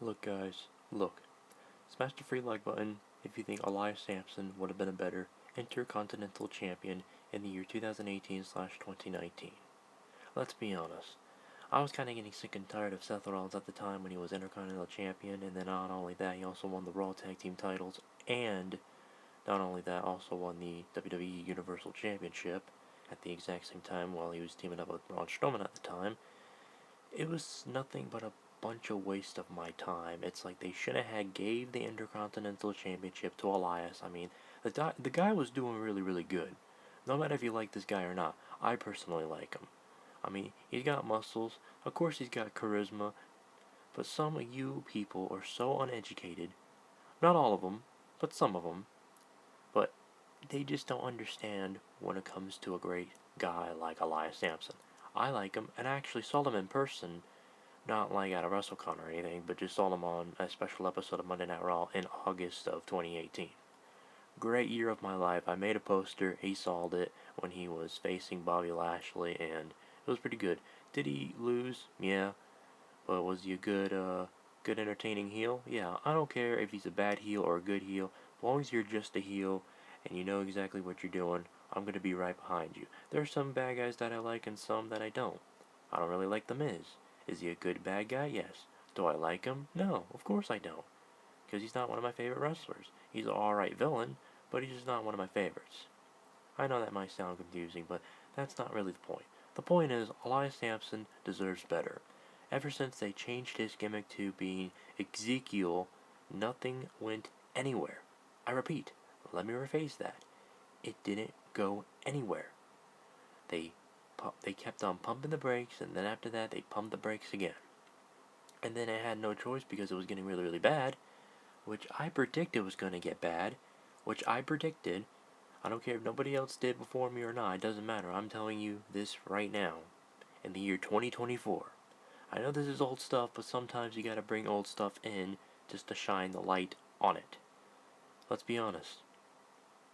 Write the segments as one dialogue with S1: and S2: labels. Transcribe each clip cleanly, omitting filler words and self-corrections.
S1: Look guys, look. Smash the free like button if you think Elias Sampson would have been a better Intercontinental Champion in the year 2018/2019. Let's be honest. I was kind of getting sick and tired of Seth Rollins at the time when he was Intercontinental Champion, and then not only that, he also won the Raw Tag Team titles, and not only that, also won the WWE Universal Championship at the exact same time while he was teaming up with Braun Strowman at the time. It was nothing but a bunch of waste of my time. It's like they should have had gave the Intercontinental Championship to Elias. I mean, the guy was doing really good. No matter if you like this guy or not, I personally like him. I mean, he's got muscles. Of course, he's got charisma. But some of you people are so uneducated. Not all of them, but some of them. But they just don't understand when it comes to a great guy like Elias Sampson. I like him, and I actually saw him in person, not like at a WrestleCon or anything, but just saw him on a special episode of Monday Night Raw in August of 2018. Great year of my life. I made a poster. He sold it when he was facing Bobby Lashley, and it was pretty good. Did he lose? Yeah. But was he a good entertaining heel? Yeah. I don't care if he's a bad heel or a good heel. As long as you're just a heel and you know exactly what you're doing, I'm going to be right behind you. There are some bad guys that I like and some that I don't. I don't really like The Miz. Is he a good bad guy? Yes. Do I like him? No, of course I don't. Because he's not one of my favorite wrestlers. He's an alright villain, but he's just not one of my favorites. I know that might sound confusing, but that's not really the point. The point is, Elias Sampson deserves better. Ever since they changed his gimmick to being Ezekiel, nothing went anywhere. I repeat, let me rephrase that. It didn't go anywhere. They they kept on pumping the brakes, and then after that, they pumped the brakes again. And then I had no choice because it was getting really bad, which I predicted was going to get bad, which I predicted. I don't care if nobody else did before me or not, it doesn't matter. I'm telling you this right now, in the year 2024. I know this is old stuff, but sometimes you gotta bring old stuff in just to shine the light on it. Let's be honest.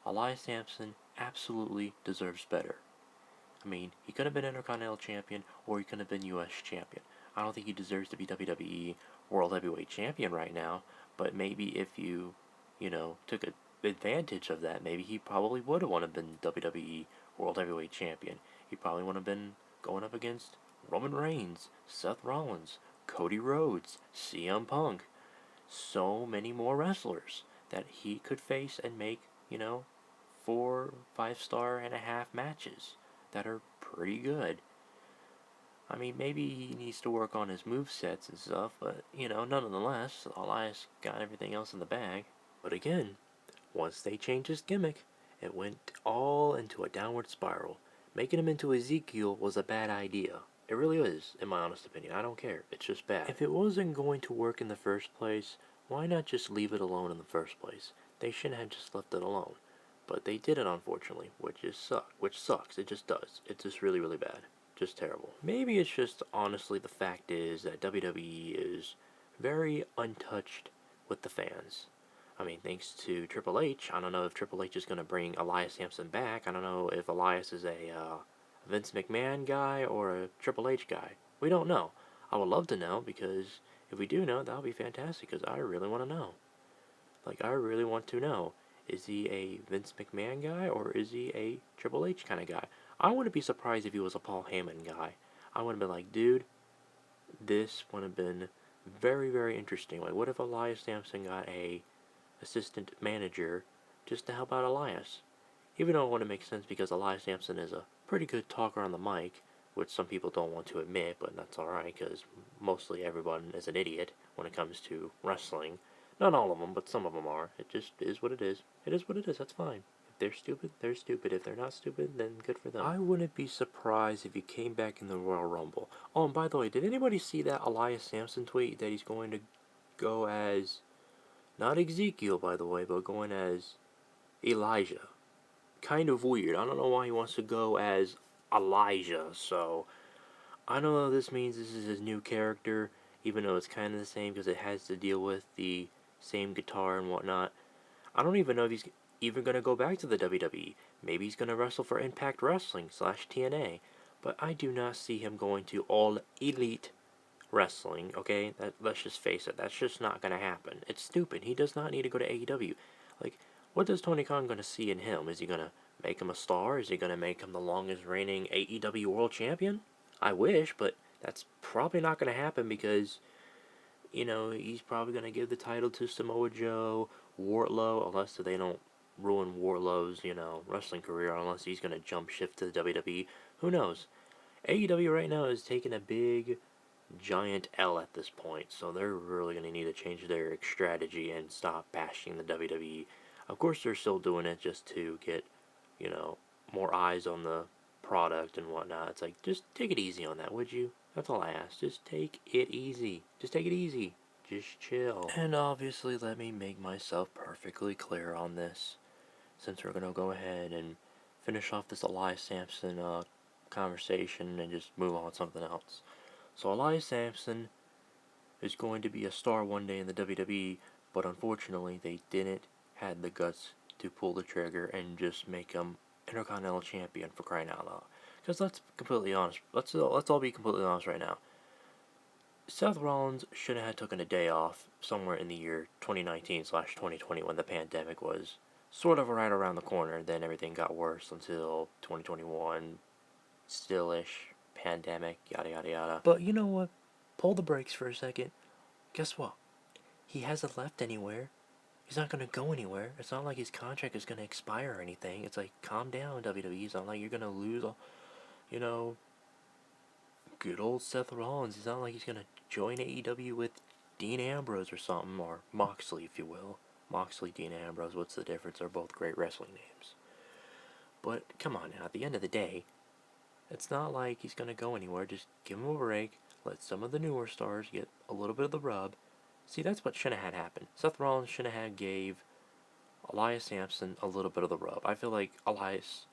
S1: Elias Sampson absolutely deserves better. I mean, he could have been Intercontinental Champion, or he could have been U.S. Champion. I don't think he deserves to be WWE World Heavyweight Champion right now, but maybe if you took advantage of that, maybe he probably would have wanted to been WWE World Heavyweight Champion. He probably would have been going up against Roman Reigns, Seth Rollins, Cody Rhodes, CM Punk. So many more wrestlers that he could face and make, 4, 5-star and a half matches that are pretty good. I mean, maybe he needs to work on his movesets and stuff, but, nonetheless, Elias got everything else in the bag. But again, once they changed his gimmick, it went all into a downward spiral. Making him into Ezekiel was a bad idea. It really is, in my honest opinion. I don't care. It's just bad. If it wasn't going to work in the first place, why not just leave it alone in the first place? They shouldn't have just left it alone. But they did it, unfortunately, which sucks. It just does. It's just really bad. Just terrible. Maybe it's just, honestly, the fact is that WWE is very untouched with the fans. I mean, thanks to Triple H, I don't know if Triple H is going to bring Elias Sampson back. I don't know if Elias is a Vince McMahon guy or a Triple H guy. We don't know. I would love to know, because if we do know, that would be fantastic, because I really want to know. Like, I really want to know. Is he a Vince McMahon guy, or is he a Triple H kind of guy? I wouldn't be surprised if he was a Paul Heyman guy. I would have been like, dude, this would have been very interesting. Like, what if Elias Sampson got a assistant manager just to help out Elias? Even though it wouldn't make sense, because Elias Sampson is a pretty good talker on the mic, which some people don't want to admit, but that's alright, because mostly everyone is an idiot when it comes to wrestling. Not all of them, but some of them are. It just is what it is. It is what it is, that's fine. If they're stupid, they're stupid. If they're not stupid, then good for them. I wouldn't be surprised if he came back in the Royal Rumble. Oh, and by the way, did anybody see that Elias Sampson tweet that he's going to go as, not Ezekiel, by the way, but going as Elijah? Kind of weird. I don't know why he wants to go as Elijah, so I don't know if this means this is his new character, even though it's kind of the same because it has to deal with the same guitar and whatnot. I don't even know if he's even going to go back to the WWE. Maybe he's going to wrestle for Impact Wrestling / TNA, but I do not see him going to All Elite wrestling, okay? Let's just face it, that's just not going to happen. It's stupid. He does not need to go to AEW. Like, what is Tony Khan going to see in him? Is he going to make him a star? Is he going to make him the longest reigning AEW World Champion? I wish, but that's probably not going to happen because, he's probably going to give the title to Samoa Joe, Wardlow, unless they don't ruin Wardlow's, wrestling career, unless he's going to jump ship to the WWE. Who knows? AEW right now is taking a big, giant L at this point, so they're really going to need to change their strategy and stop bashing the WWE. Of course, they're still doing it just to get, more eyes on the product and whatnot. It's like, just take it easy on that, would you? That's all I ask. Just take it easy. Just take it easy. Just chill. And obviously, let me make myself perfectly clear on this, since we're going to go ahead and finish off this Elias Sampson conversation and just move on to something else. So Elias Sampson is going to be a star one day in the WWE, but unfortunately they didn't have the guts to pull the trigger and just make him Intercontinental Champion, for crying out loud. Because let's completely honest, let's all be completely honest right now. Seth Rollins should have taken a day off somewhere in the year 2019/2020 when the pandemic was sort of right around the corner. Then everything got worse until 2021, still-ish, pandemic, yada yada yada. But you know what? Pull the brakes for a second. Guess what? He hasn't left anywhere. He's not going to go anywhere. It's not like his contract is going to expire or anything. It's like, calm down, WWE. It's not like you're going to lose, good old Seth Rollins. It's not like he's going to join AEW with Dean Ambrose or something, or Moxley, if you will. Moxley, Dean Ambrose, what's the difference? They're both great wrestling names. But, come on now, at the end of the day, it's not like he's going to go anywhere. Just give him a break. Let some of the newer stars get a little bit of the rub. See, that's what should have happened. Seth Rollins should have gave Elias Sampson a little bit of the rub. I feel like Elias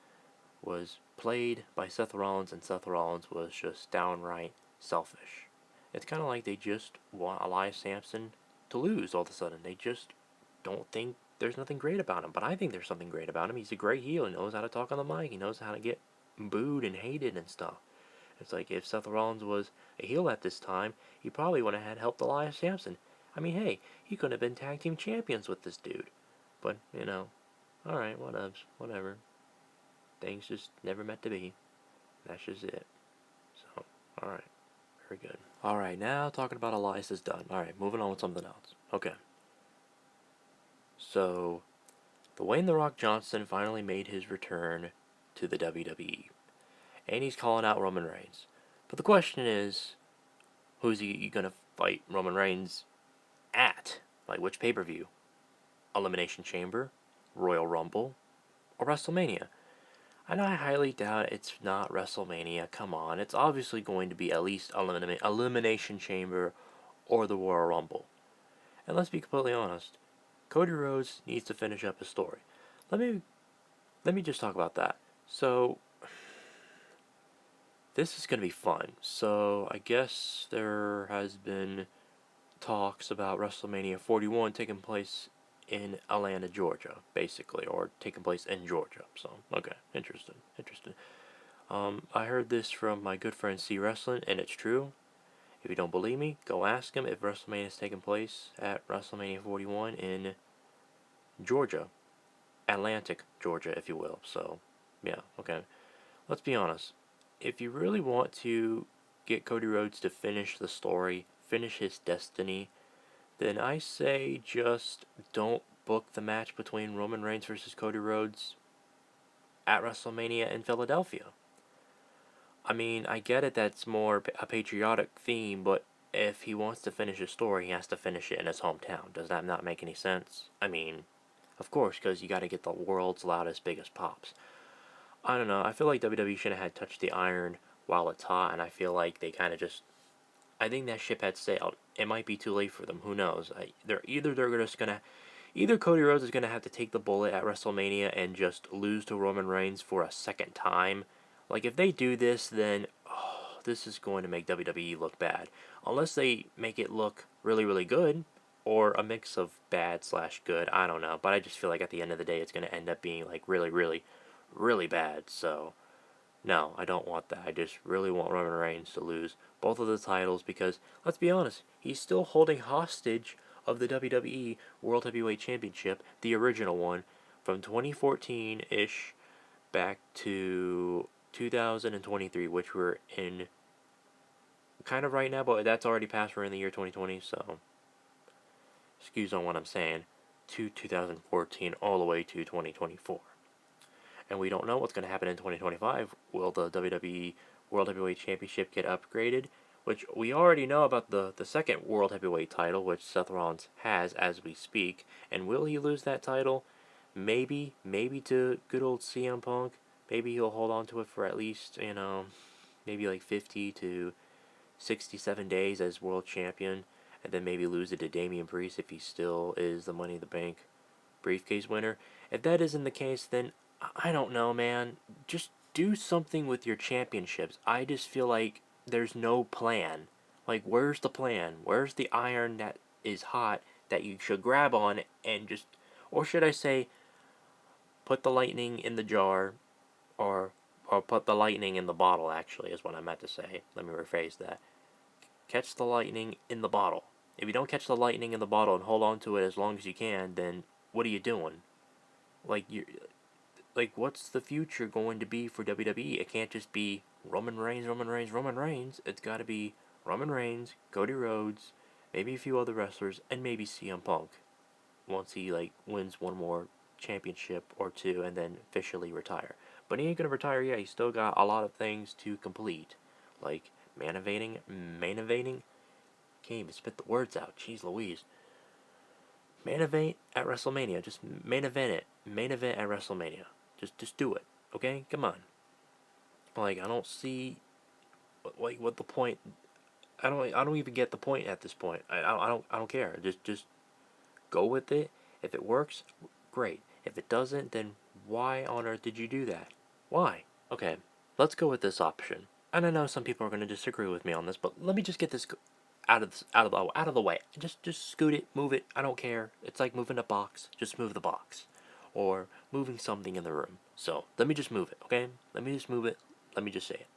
S1: was played by Seth Rollins, and Seth Rollins was just downright selfish. It's kind of like they just want Elias Sampson to lose all of a sudden. They just don't think there's nothing great about him. But I think there's something great about him. He's a great heel. He knows how to talk on the mic. He knows how to get booed and hated and stuff. It's like if Seth Rollins was a heel at this time, he probably would have had helped Elias Sampson. I mean, hey, he could have been tag team champions with this dude. But, alright, whatever. Things just never meant to be. That's just it. So, alright. Very good. Alright, now talking about Elias is done. Alright, moving on with something else. Okay. So, Dwayne "The Rock" Johnson finally made his return to the WWE. And he's calling out Roman Reigns. But the question is, who's he going to fight Roman Reigns at? Like, which pay-per-view? Elimination Chamber, Royal Rumble, or WrestleMania? And I highly doubt it's not WrestleMania. Come on, it's obviously going to be at least Elimination Chamber or the Royal Rumble. And let's be completely honest, Cody Rhodes needs to finish up his story. Let me just talk about that. So, this is going to be fun. So, I guess there has been talks about WrestleMania 41 taking place in Atlanta, Georgia, basically, or taking place in Georgia. So, okay, interesting. I heard this from my good friend C Wrestling, and it's true. If you don't believe me, go ask him if WrestleMania is taking place at WrestleMania 41 in Georgia, Atlantic, Georgia, if you will. So, yeah, okay. Let's be honest. If you really want to get Cody Rhodes to finish the story, finish his destiny, then I say just don't book the match between Roman Reigns versus Cody Rhodes at WrestleMania in Philadelphia. I mean, I get it, that's more a patriotic theme, but if he wants to finish his story, he has to finish it in his hometown. Does that not make any sense? I mean, of course, because you got to get the world's loudest, biggest pops. I don't know, I feel like WWE should have had touched the iron while it's hot, and I feel like they kind of just... I think that ship had sailed. It might be too late for them. Who knows? Either Cody Rhodes is gonna have to take the bullet at WrestleMania and just lose to Roman Reigns for a second time. Like if they do this, then this is going to make WWE look bad. Unless they make it look really, really good, or a mix of bad/good. I don't know. But I just feel like at the end of the day, it's gonna end up being like really, really, really bad. So No, I don't want that. I just really want Roman Reigns to lose both of the titles because, let's be honest, he's still holding hostage of the WWE World Heavyweight Championship, the original one, from 2014-ish back to 2023, which we're in kind of right now, but that's already passed. We're in the year 2020, so excuse on what I'm saying, to 2014 all the way to 2024. And we don't know what's going to happen in 2025. Will the WWE World Heavyweight Championship get upgraded? Which we already know about the second World Heavyweight title, which Seth Rollins has as we speak. And will he lose that title? Maybe to good old CM Punk. Maybe he'll hold on to it for at least, maybe like 50 to 67 days as world champion. And then maybe lose it to Damian Priest if he still is the Money in the Bank briefcase winner. If that isn't the case, then I don't know, man. Just do something with your championships. I just feel like there's no plan. Like, where's the plan? Where's the iron that is hot that you should grab on and just, or should I say, put the lightning in the jar, or put the lightning in the bottle, actually, is what I meant to say. Let me rephrase that. Catch the lightning in the bottle. If you don't catch the lightning in the bottle and hold on to it as long as you can, then what are you doing? Like, what's the future going to be for WWE? It can't just be Roman Reigns, Roman Reigns, Roman Reigns. It's got to be Roman Reigns, Cody Rhodes, maybe a few other wrestlers, and maybe CM Punk once he wins one more championship or two and then officially retire. But he ain't gonna retire yet. He's still got a lot of things to complete, like main eventing. Can't even spit the words out. Jeez Louise. Main event at WrestleMania. Just main event it. Main event at WrestleMania. Just do it. Okay? Come on. Like, I don't see what the point. I don't even get the point at this point. I don't care. Just go with it. If it works, great. If it doesn't, then why on earth did you do that? Why? Okay, let's go with this option. And I know some people are going to disagree with me on this, but let me just get this out of the way. Just scoot it, move it. I don't care. It's like moving a box. Just move the box, or moving something in the room. So let me just move it. Okay? Let me just move it. Let me just say it.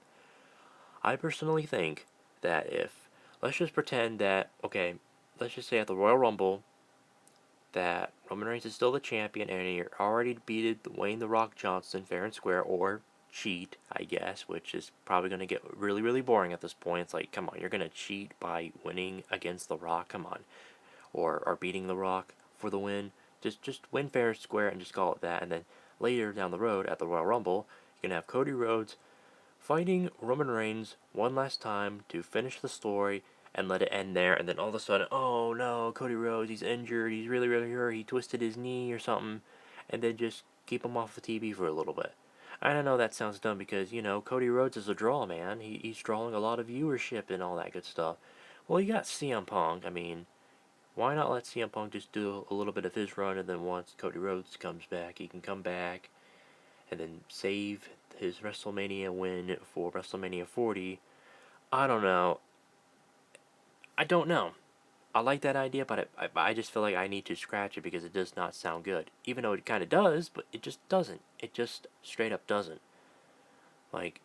S1: I personally think that if, let's just pretend that, okay, let's just say at the Royal Rumble that Roman Reigns is still the champion and he already beated Dwayne The Rock Johnson fair and square, or cheat, I guess, which is probably going to get really, really boring at this point. It's like, come on, you're going to cheat by winning against The Rock? Come on. Or beating The Rock for the win. Just win fair and square and just call it that. And then later down the road at the Royal Rumble, you're going to have Cody Rhodes fighting Roman Reigns one last time to finish the story and let it end there. And then all of a sudden, oh no, Cody Rhodes, he's injured, he's really, really hurt, he twisted his knee or something. And then just keep him off the TV for a little bit. I know that sounds dumb because, Cody Rhodes is a draw, man. He's drawing a lot of viewership and all that good stuff. Well, you got CM Punk. I mean, why not let CM Punk just do a little bit of his run, and then once Cody Rhodes comes back, he can come back and then save his WrestleMania win for WrestleMania 40. I don't know. I don't know. I like that idea, but I just feel like I need to scratch it because it does not sound good. Even though it kind of does, but it just doesn't. It just straight up doesn't. Like,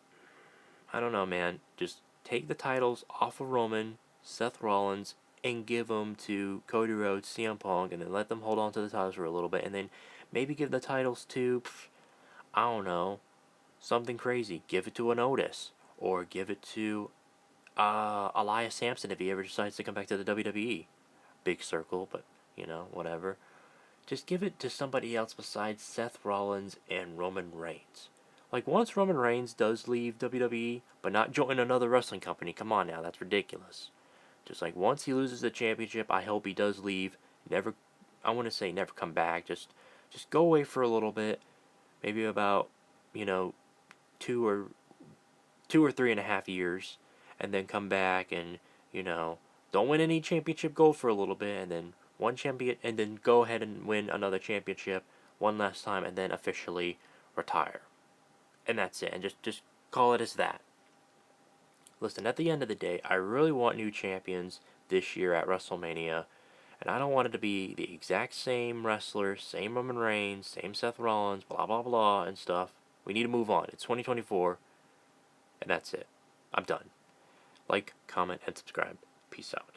S1: I don't know, man. Just take the titles off of Roman, Seth Rollins, and give them to Cody Rhodes, CM Punk, and then let them hold on to the titles for a little bit, and then maybe give the titles to, I don't know, something crazy. Give it to an Otis, or give it to Elias Sampson if he ever decides to come back to the WWE. Big circle, but whatever. Just give it to somebody else besides Seth Rollins and Roman Reigns. Like, once Roman Reigns does leave WWE, but not join another wrestling company, come on now, that's ridiculous. Just like once he loses the championship, I hope he does leave. Never, I want to say never come back. Just go away for a little bit, maybe about, you know, two or 3.5 years, and then come back and don't win any championship gold for a little bit, and then one champion, and then go ahead and win another championship one last time, and then officially retire. And that's it. And just call it as that. Listen, at the end of the day, I really want new champions this year at WrestleMania. And I don't want it to be the exact same wrestlers, same Roman Reigns, same Seth Rollins, blah, blah, blah, and stuff. We need to move on. It's 2024. And that's it. I'm done. Like, comment, and subscribe. Peace out.